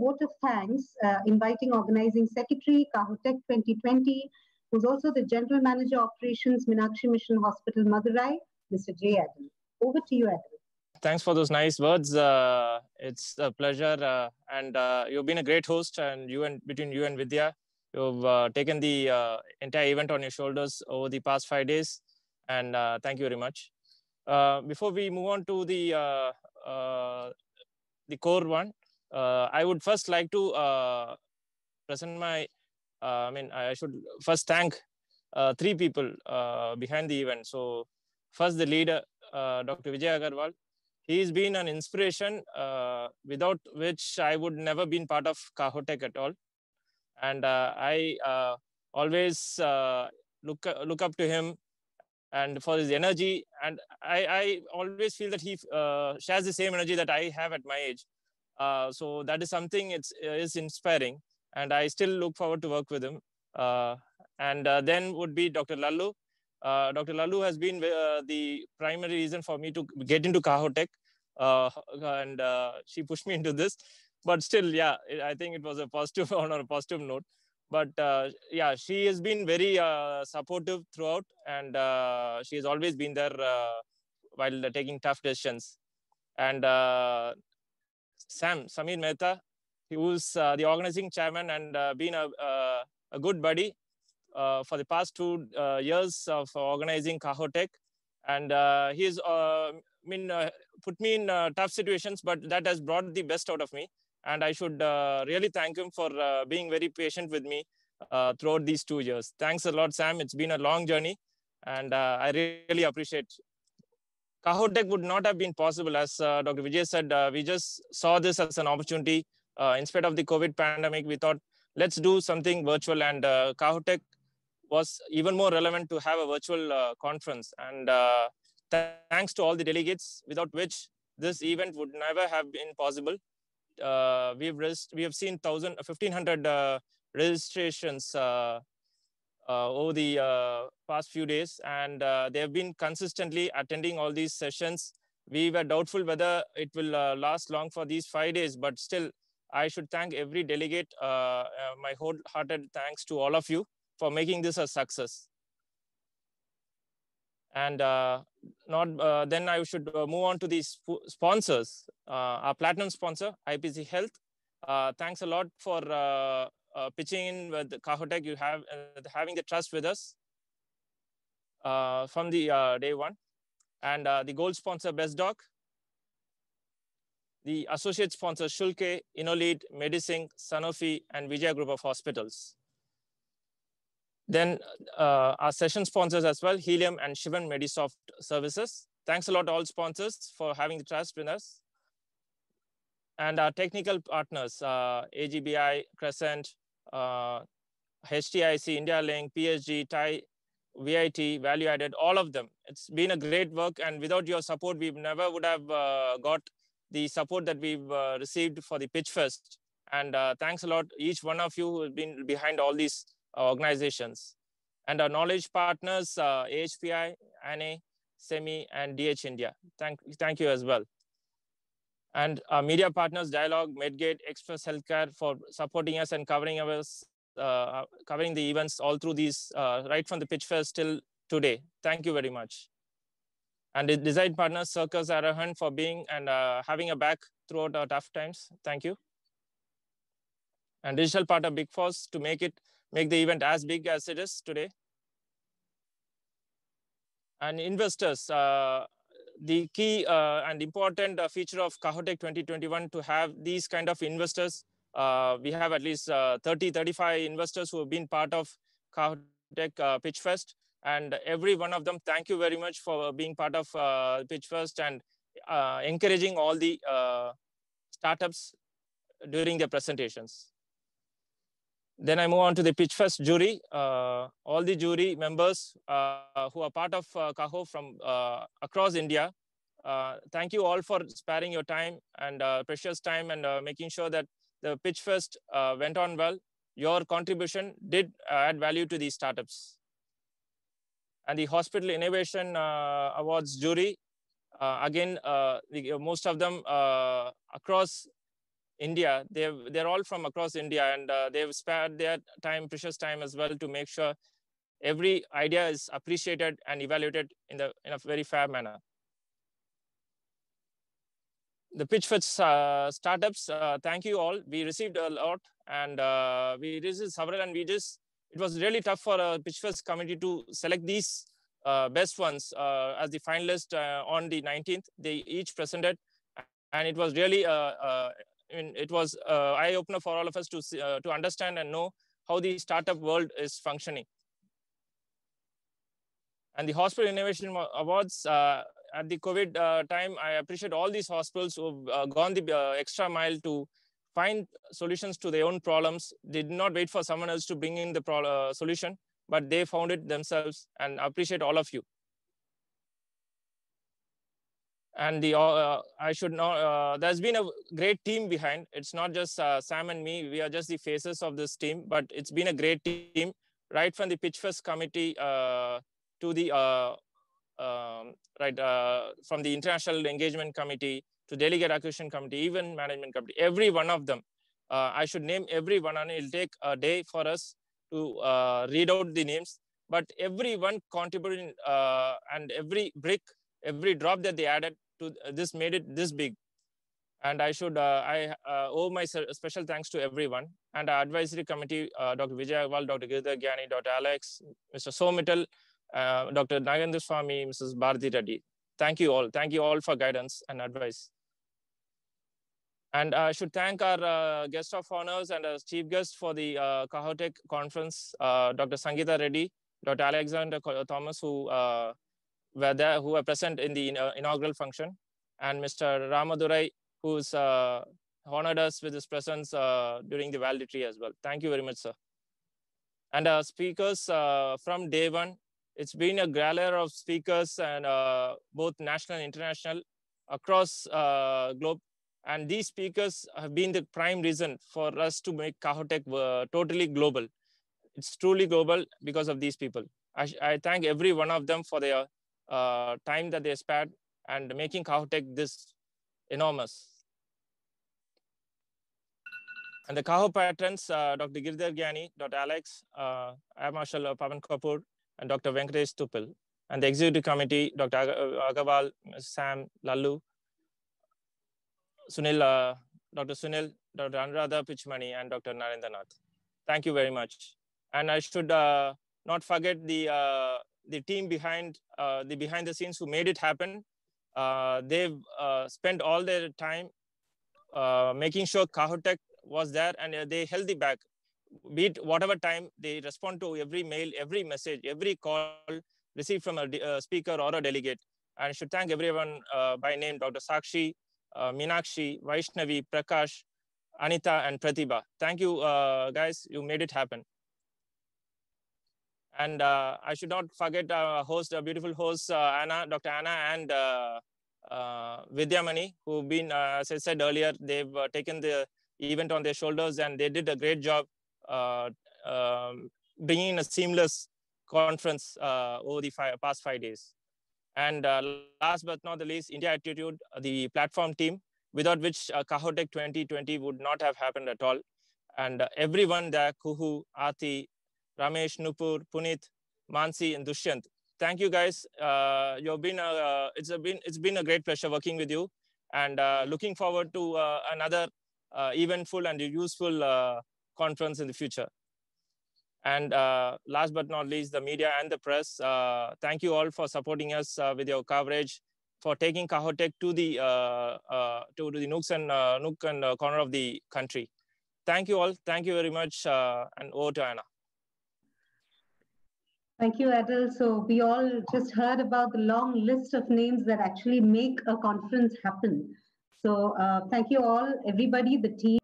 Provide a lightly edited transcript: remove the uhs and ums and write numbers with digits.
vote of thanks, inviting Organizing Secretary, CAHOTECH 2020, who's also the General Manager Operations, Meenakshi Mission Hospital, Madurai, Mr. J. Adel. Over to you, Adel. Thanks for those nice words. It's a pleasure, and you've been a great host. And between you and Vidya, you've taken the entire event on your shoulders over the past 5 days, and thank you very much. Before we move on to the core one, I would first like to present my. I should first thank 3 people behind the event. So, first the leader, Dr. Vijay Agarwal. He's been an inspiration without which I would never been part of CAHOTECH at all. And I always look up to him and for his energy. And I always feel that he shares the same energy that I have at my age. So that is something is inspiring. And I still look forward to work with him. And then would be Dr. Lallu. Dr. Lallu has been the primary reason for me to get into CAHOTECH, and she pushed me into this. But still, yeah, I think it was a positive on a positive note. But yeah, she has been very supportive throughout, and she has always been there while taking tough decisions. And Samir Mehta, he was the organizing chairman and been a good buddy for the past 2 years of organizing CAHOTECH, and he's put me in tough situations, but that has brought the best out of me, and I should really thank him for being very patient with me throughout these 2 years. Thanks a lot, Sam. It's been a long journey, and I really appreciate. CAHOTECH would not have been possible, as Dr. Vijay said. We just saw this as an opportunity. In spite of the COVID pandemic, we thought, let's do something virtual, and CAHOTECH was even more relevant to have a virtual conference. And thanks to all the delegates, without which this event would never have been possible. We have seen 1,500 registrations over the past few days, and they have been consistently attending all these sessions. We were doubtful whether it will last long for these 5 days, but still, I should thank every delegate. My wholehearted thanks to all of you for making this a success. And then I should move on to the sponsors. Our platinum sponsor, IPC Health. Thanks a lot for pitching in with CAHOTECH. You have having the trust with us from the day one. And the gold sponsor, Best Doc. The associate sponsors, Shulke, InnoLead, Medisync, Sanofi, and Vijaya Group of Hospitals. Then our session sponsors as well, Helium and Shivan Medisoft Services. Thanks a lot to all sponsors for having the trust with us. And our technical partners, AGBI, Crescent, HTIC, India Link, PSG, TIE, VIT, Value Added, all of them. It's been a great work, and without your support, we never would have got the support that we've received for the Pitch Fest. And thanks a lot, each one of you who has been behind all these organizations. And our knowledge partners, AHPI, ANA, SEMI, and DH India. Thank you as well. And our media partners, Dialogue, Medgate, Express Healthcare, for supporting us and covering the events all through these, right from the Pitch Fest till today. Thank you very much. And the design partners, Circus Arahan, for being and having a back throughout our tough times. Thank you. And digital partner, Big Force, to make the event as big as it is today. And investors, the key and important feature of CAHOTECH 2021 to have these kind of investors. We have at least 35 investors who have been part of CAHOTECH Pitch Fest. And every one of them, thank you very much for being part of Pitch Fest and encouraging all the startups during their presentations. Then I move on to the Pitch Fest jury. All the jury members who are part of CAHO from across India, thank you all for sparing your time and precious time and making sure that the Pitch Fest went on well. Your contribution did add value to these startups. And the Hospital Innovation Awards jury, again, most of them across India. They're all from across India, and they've spared their time, precious time as well, to make sure every idea is appreciated and evaluated in a very fair manner. The pitch for startups, thank you all. We received a lot, and we received several, and it was really tough for a pitch first committee to select these best ones as the finalists on the 19th. They each presented, and it was really it was eye opener for all of us to understand and know how the startup world is functioning. And the Hospital Innovation Awards, at the COVID time, I appreciate all these hospitals who've gone the extra mile to find solutions to their own problems. They did not wait for someone else to bring in the solution, but they found it themselves, and I appreciate all of you. And I should know, there's been a great team behind. It's not just Sam and me. We are just the faces of this team, but it's been a great team, right from the Pitch Fest committee to the from the International Engagement Committee to Delegate Acquisition Committee, even Management Committee, every one of them. I should name every one, and it'll take a day for us to read out the names, but everyone contributed, and every brick, every drop that they added to this made it this big. And I should I owe my special thanks to everyone, and our advisory committee, Dr. Vijay Agarwal, Dr. Girdhar Gyani, Dr. Alex, Mr. Somital, Dr. Nagendra Swami, Mrs. Bharati Reddy. Thank you all. Thank you all for guidance and advice. And I should thank our guest of honors and our chief guest for the CAHOTECH conference, Dr. Sangeeta Reddy, Dr. Alexander Thomas, who were there, who were present in the inaugural function, and Mr. Ramadurai, who's honored us with his presence during the valedictory as well. Thank you very much, sir. And our speakers from day one, it's been a gallery of speakers, and both national and international across globe. And these speakers have been the prime reason for us to make CAHOTECH totally global. It's truly global because of these people. I thank every one of them for their time that they spared and making CAHOTECH this enormous. And the CAHO patrons, Dr. Girdhar Gyani, Dr. Alex, Air Marshal Pavan Kapoor, and Dr. Venkatesh Tupil. And the executive committee, Dr. Agarwal, Sam, Lallu, Sunil, Dr. Sunil, Dr. Anuradha Pichmani, and Dr. Narendranath. Thank you very much. And I should not forget the team behind the scenes who made it happen. They've spent all their time making sure CAHOTECH was there, and they held the back. Be it whatever time, they respond to every mail, every message, every call received from a speaker or a delegate. And I should thank everyone by name, Dr. Sakshi, Meenakshi, Vaishnavi, Prakash, Anita, and Pratibha. Thank you, guys. You made it happen. And I should not forget our host, our beautiful host, Anna, Dr. Anna, and Vidyamani, who've been, as I said earlier, they've taken the event on their shoulders, and they did a great job bringing a seamless conference over the past 5 days. And last but not the least, India Attitude, the platform team, without which CAHOTECH 2020 would not have happened at all. And everyone there, Kuhu, Aati, Ramesh, Nupur, Puneet, Mansi, and Dushyant. Thank you, guys. You've been it's been a great pleasure working with you, and looking forward to another eventful and useful conference in the future. And last but not least, the media and the press. Thank you all for supporting us with your coverage, for taking CAHOTECH to the nooks and nook and corner of the country. Thank you all. Thank you very much. And over to Anna. Thank you, Adel. So we all just heard about the long list of names that actually make a conference happen. So thank you all, everybody, the team.